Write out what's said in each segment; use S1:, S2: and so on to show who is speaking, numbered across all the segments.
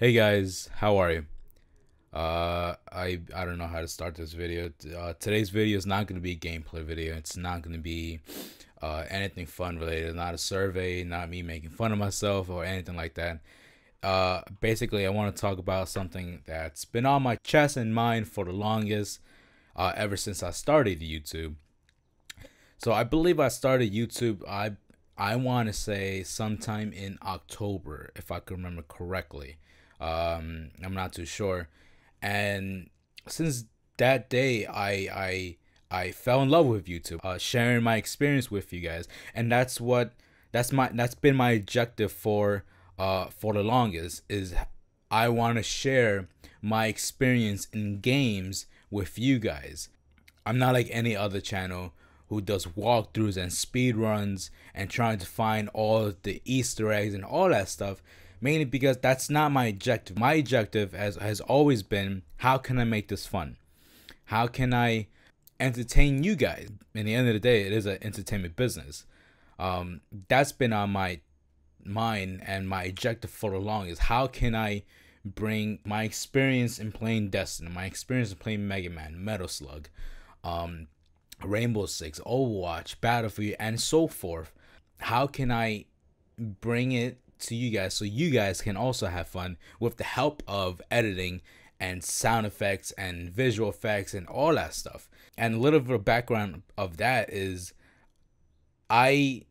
S1: Hey guys, how are you? I don't know how to start this video. Today's video is not going to be a gameplay video. It's not going to be anything fun related. Not a survey, not me making fun of myself or anything like that. Basically, I want to talk about something that's been on my chest and mind for the longest, ever since I started YouTube. So I believe I started YouTube. I want to say sometime in October, if I can remember correctly. I'm not too sure, and since that day, I fell in love with YouTube, sharing my experience with you guys, and that's been my objective for the longest. Is I want to share my experience in games with you guys. I'm not like any other channel who does walkthroughs and speed runs and trying to find all the Easter eggs and all that stuff. Mainly because that's not my objective. My objective has always been, how can I make this fun? How can I entertain you guys? In the end of the day, it is an entertainment business. That's been on my mind, and my objective for the longest. How can I bring my experience in playing Destiny, my experience in playing Mega Man, Metal Slug, Rainbow Six, Overwatch, Battlefield, and so forth? How can I bring it to you guys so you guys can also have fun with the help of editing and sound effects and visual effects and all that stuff? And a little bit of background of that is, I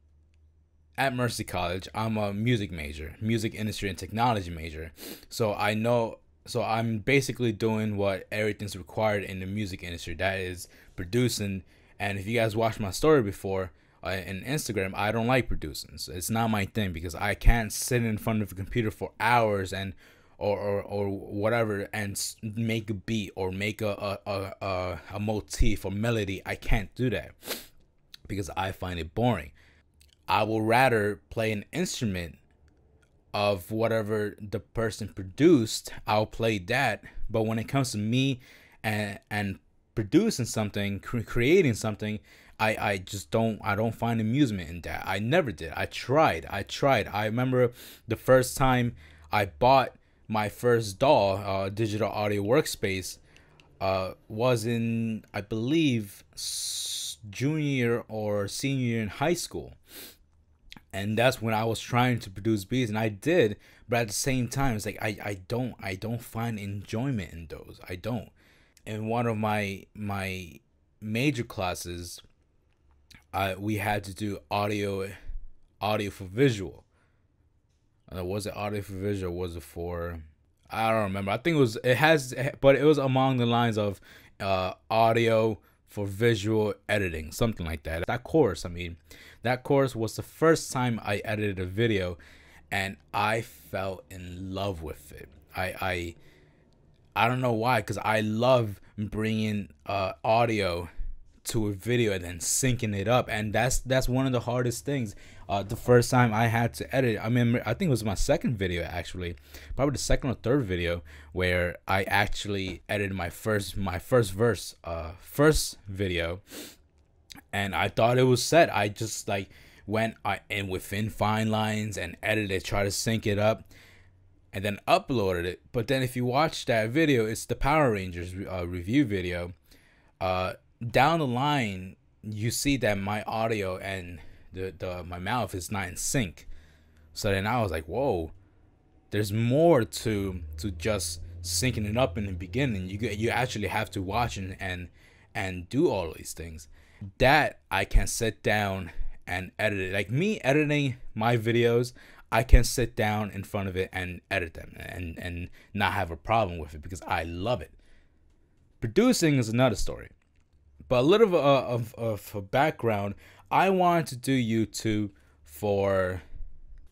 S1: at Mercy College, I'm a music major, music industry and technology major. So I'm basically doing what everything's required in the music industry, that is producing. And if you guys watched my story before, in Instagram, I don't like producing. So it's not my thing, because I can't sit in front of a computer for hours and or whatever and make a beat or make a motif or melody. I can't do that because I find it boring. I will rather play an instrument of whatever the person produced. I'll play that. But when it comes to me and producing something, creating something, I just don't find amusement in that. I never did. I tried. I remember the first time I bought my first DAW, digital audio workspace, was in, I believe, junior or senior year in high school. And that's when I was trying to produce beats, and I did. But at the same time, it's like I don't find enjoyment in those. I don't. In one of my major classes, we had to do audio for visual. Was it audio for visual? Was it for? I don't remember. I think but it was along the lines of audio for visual editing, something like that. That course was the first time I edited a video, and I fell in love with it. I don't know why, because I love bringing audio to a video and then syncing it up, and that's one of the hardest things. The first time I had to edit, I mean, I think it was my second video, actually, probably the second or third video, where I actually edited my first verse, first video, and I thought it was set. I just like went and within fine lines and edited it, try to sync it up, and then uploaded it. But then if you watch that video, it's the Power Rangers review video. Down the line, you see that my audio and my mouth is not in sync. So then I was like, whoa, there's more to just syncing it up in the beginning. You actually have to watch and do all these things. That I can sit down and edit it. Like me editing my videos, I can sit down in front of it and edit them and not have a problem with it, because I love it. Producing is another story. But a little of a background, I wanted to do YouTube for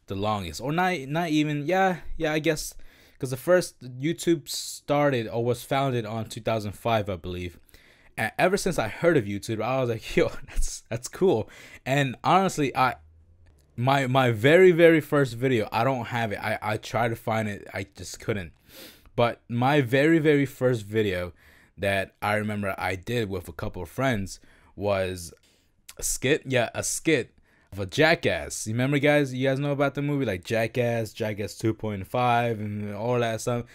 S1: the longest, or not even, I guess, because the first YouTube started or was founded on 2005, I believe. And ever since I heard of YouTube, I was like, yo, that's cool. And honestly, my very first video, I don't have it. I tried to find it, I just couldn't. But my very first video that I remember I did with a couple of friends was a skit of a Jackass. You remember, guys? You guys know about the movie like Jackass, Jackass 2.5, and all that stuff.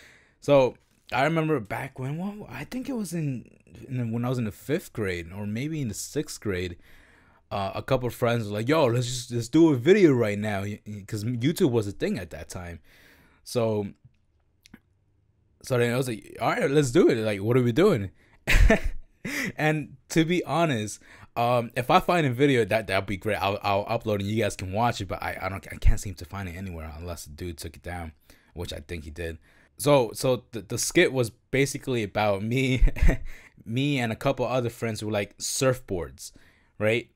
S1: So I remember back when, well, I think it was when I was in the 5th grade or maybe in the 6th grade. A couple of friends were like, "Yo, let's do a video right now," because YouTube was a thing at that time. So then I was like, "All right, let's do it. Like, what are we doing?" And to be honest, if I find a video that'll be great, I'll upload and you guys can watch it. But I can't seem to find it anywhere unless the dude took it down, which I think he did. So the skit was basically about me, me and a couple other friends who were like surfboards, right?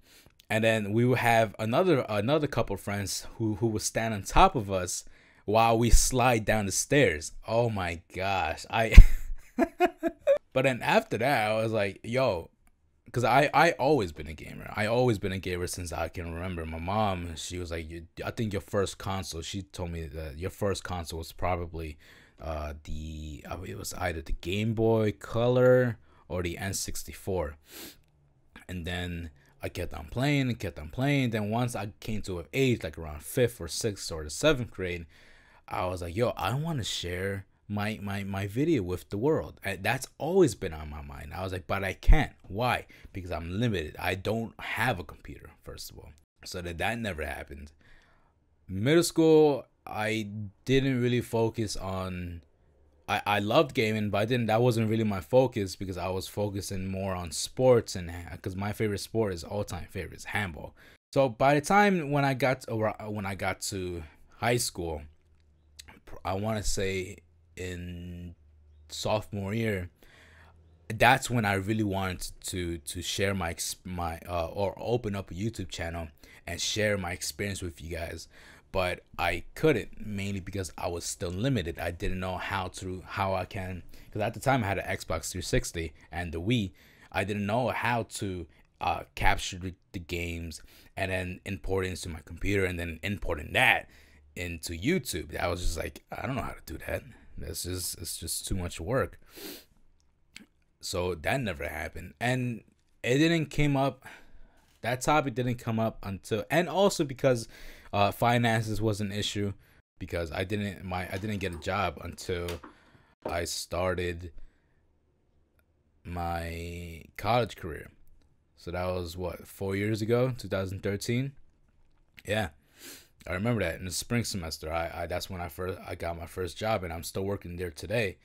S1: And then we would have another couple of friends who would stand on top of us while we slide down the stairs. Oh my gosh, But then after that, I was like, yo, because I always been a gamer. I always been a gamer since I can remember. My mom, she was like, I think your first console. She told me that your first console was probably it was either the Game Boy Color or the N64, and then I kept on playing and kept on playing. Then once I came to an age like around 5th or 6th or the 7th grade, I was like, yo, I want to share my video with the world. And that's always been on my mind. I was like, but I can't. Why? Because I'm limited. I don't have a computer, first of all. So that never happened. Middle school, I didn't really focus on. I loved gaming, but that wasn't really my focus because I was focusing more on sports, and because my favorite sport is all-time favorite is handball. So by the time when I got to high school, I want to say in sophomore year, that's when I really wanted to share my or open up a YouTube channel and share my experience with you guys. But I couldn't, mainly because I was still limited. I didn't know how I can, because at the time I had an Xbox 360 and the Wii. I didn't know how to capture the games and then import it into my computer and then importing that into YouTube. I was just like, I don't know how to do that. It's just too much work. So that never happened, and it didn't came up. That topic didn't come up until, and also because finances was an issue, because I didn't get a job until I started my college career. So that was what, 4 years ago, 2013. Yeah, I remember that in the spring semester. I that's when I got my first job, and I'm still working there today.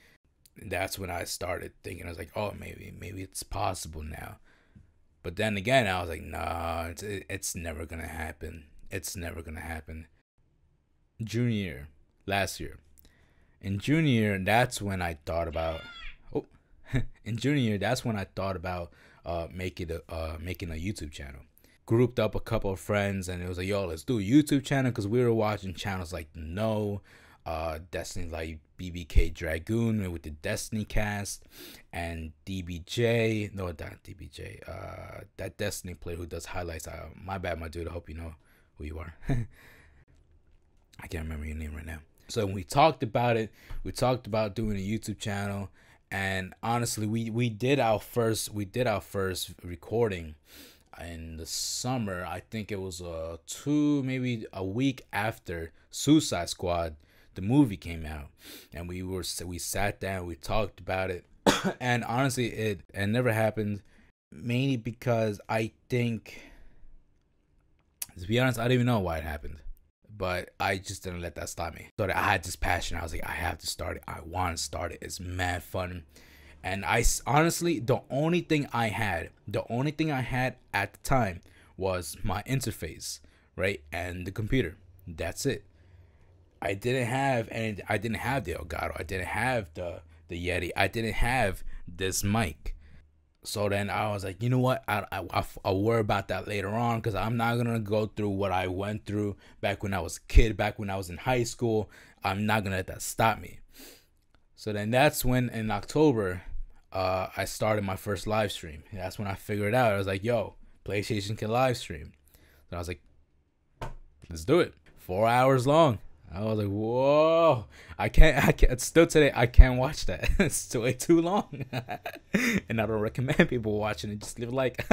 S1: That's when I started thinking, I was like, oh, maybe it's possible now. But then again, I was like, nah, it's never gonna happen. It's never gonna happen. Junior year, last year. In junior year, that's when I thought about. Oh, in junior year, that's when I thought about making a YouTube channel. Grouped up a couple of friends, and it was like, yo, let's do a YouTube channel, because we were watching channels like No, Destiny, like BBK Dragoon with the Destiny cast, and DBJ. No, not DBJ. That Destiny player who does highlights. My bad, my dude. I hope you know who you are. I can't remember your name right now. So when we talked about it, we talked about doing a YouTube channel, and honestly, we did our first recording in the summer. I think it was maybe a week after Suicide Squad, the movie, came out, and we sat down, we talked about it, and honestly, it never happened, mainly because I think, to be honest, I don't even know why it happened, but I just didn't let that stop me. So I had this passion. I was like, I have to start it. I want to start it. It's mad fun. And I honestly, the only thing I had at the time was my interface, right, and the computer. That's it. I didn't have the Elgato. I didn't have the Yeti. I didn't have this mic. So then I was like, you know what? I'll worry about that later on, because I'm not going to go through what I went through back when I was a kid, back when I was in high school. I'm not going to let that stop me. So then that's when, in October, I started my first live stream. That's when I figured it out. I was like, yo, PlayStation can live stream. So I was like, let's do it. 4 hours long. I was like, whoa, I can't, still today, I can't watch that. It's way too long. And I don't recommend people watching it. Just leave a like.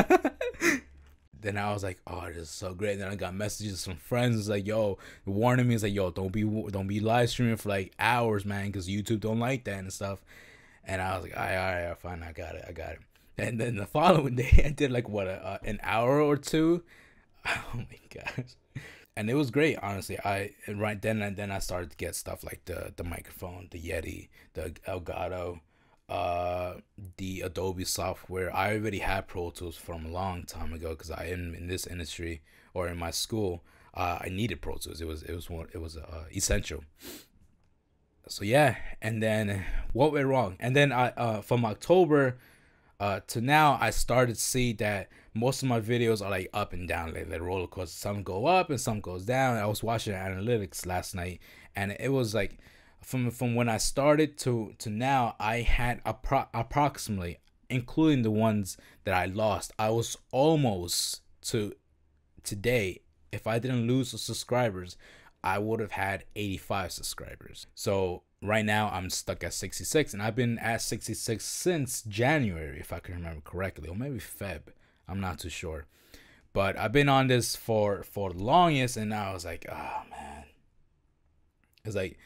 S1: then I was like, oh, this is so great. And then I got messages from friends. It's like, yo, warning me. It's like, yo, don't be live streaming for like hours, man, because YouTube don't like that and stuff. And I was like, all right, fine, I got it. And then the following day, I did like what an hour or two. Oh my gosh. And it was great, honestly. Right then and then I started to get stuff like the microphone, the Yeti, the Elgato, the Adobe software. I already had Pro Tools from a long time ago because I am in this industry or in my school. I needed Pro Tools. It was essential. So yeah, and then what went wrong? And then I from October to now, I started to see that most of my videos are like up and down, like roller coaster. Some go up and some goes down. I was watching analytics last night, and it was like from when I started to now, I had approximately, including the ones that I lost, I was almost to today. If I didn't lose the subscribers, I would have had 85 subscribers. So right now I'm stuck at 66, and I've been at 66 since January, if I can remember correctly, or maybe Feb. I'm not too sure. But I've been on this for the longest, and now I was like, oh man. It's like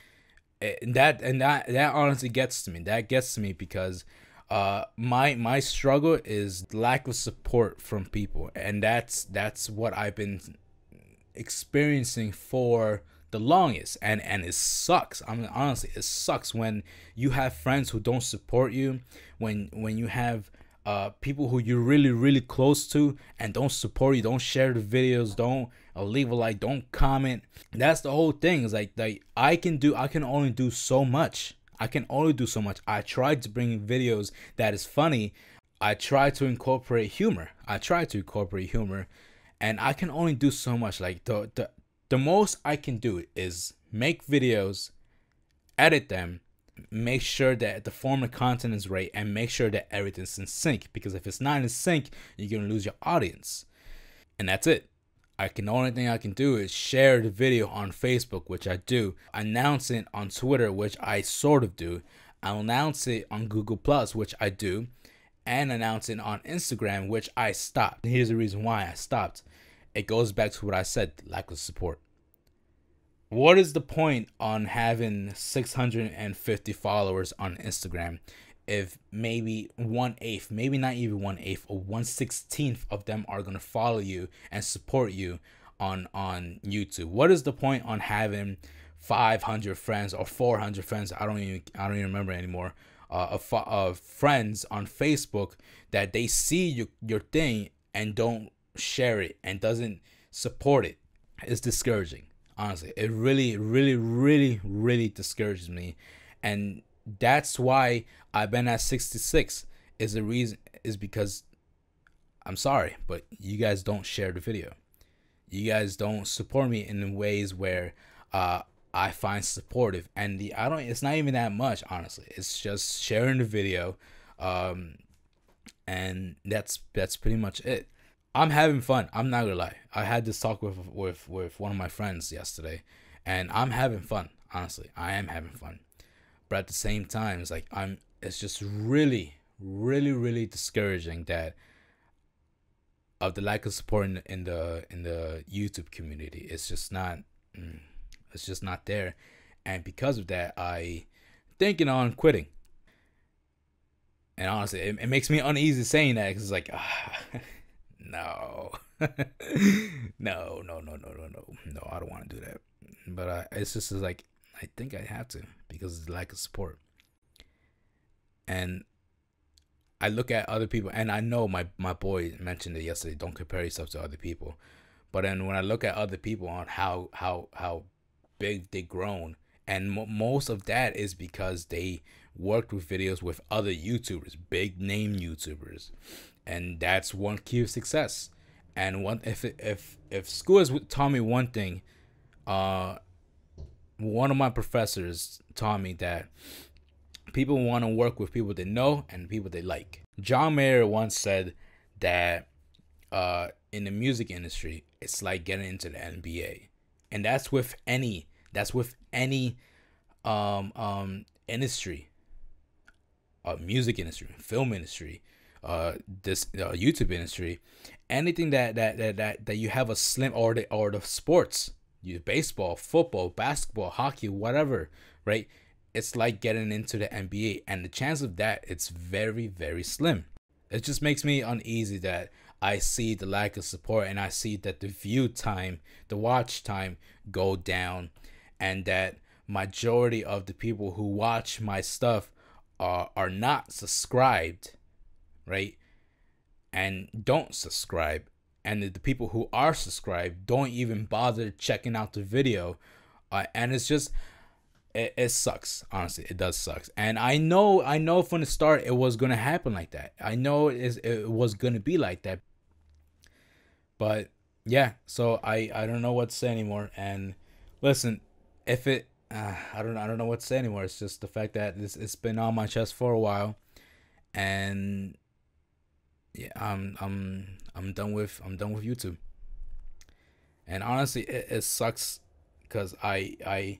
S1: that honestly gets to me. That gets to me because my struggle is lack of support from people, and that's what I've been experiencing for the longest, and it sucks. I mean, honestly, it sucks when you have friends who don't support you, when you have people who you're really close to and don't support you, don't share the videos, don't leave a like, don't comment. That's the whole thing. Is like I can only do so much. I tried to bring videos that is funny. I try to incorporate humor. And I can only do so much. Like the most I can do is make videos, edit them, make sure that the form of content is right, and make sure that everything's in sync. Because if it's not in sync, you're gonna lose your audience. And that's it. Only thing I can do is share the video on Facebook, which I do, announce it on Twitter, which I sort of do, I'll announce it on Google Plus, which I do, and announce it on Instagram, which I stopped. Here's the reason why I stopped. It goes back to what I said, lack of support. What is the point on having 650 followers on Instagram if maybe 1/8, maybe not even 1/8, or 1/16 of them are gonna follow you and support you on YouTube? What is the point on having 500 friends or 400 friends? I don't even remember anymore. Of friends on Facebook that they see your thing and don't share it and doesn't support it. It's discouraging. Honestly, it really discourages me, and that's why I've been at 66. Is because I'm sorry, but you guys don't share the video. You guys don't support me in the ways where I find supportive, and it's not even that much, honestly. It's just sharing the video, and that's pretty much it. I'm having fun. I'm not gonna lie. I had this talk with one of my friends yesterday, and I'm having fun. Honestly, I am having fun. But at the same time, it's like it's just really discouraging that of the lack of support in the YouTube community. It's just not there, and because of that, I thinking on quitting. And honestly, it makes me uneasy saying that because it's like. No. No, I don't want to do that. But it's just like, I think I have to because of the lack of support. And I look at other people, and I know my boy mentioned it yesterday, don't compare yourself to other people. But then when I look at other people on how big they've grown, and most of that is because they worked with videos with other YouTubers, big name YouTubers. And that's one key of success. And if school has taught me one thing, one of my professors taught me that people want to work with people they know and people they like. John Mayer once said that in the music industry, it's like getting into the NBA, and that's with any industry, music industry, film industry. this YouTube industry, anything that you have a slim, or the sports, you baseball, football, basketball, hockey, whatever, right? It's like getting into the NBA, and the chance of that, it's very, very slim. It just makes me uneasy that I see the lack of support, and I see that the view time, the watch time go down, and that majority of the people who watch my stuff are not subscribed, right? And don't subscribe. And the people who are subscribed don't even bother checking out the video. And it's just, it sucks. Honestly, it does sucks. And I know from the start it was gonna happen like that. I know it was gonna be like that. But yeah, so I don't know what to say anymore. And listen, if it I don't know what to say anymore. It's just the fact that it's been on my chest for a while, and yeah, I'm done with YouTube. And honestly, it sucks because I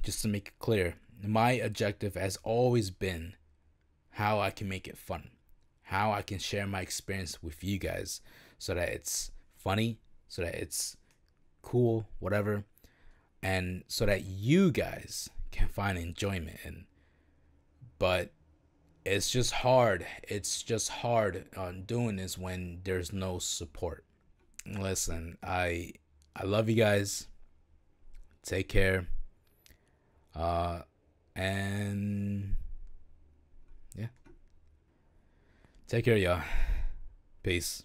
S1: just to make it clear, my objective has always been how I can make it fun, how I can share my experience with you guys, so that it's funny, so that it's cool, whatever, and so that you guys can find enjoyment in. But it's just hard. It's just hard on doing this when there's no support. Listen, I love you guys. Take care. And yeah, take care, y'all. Peace.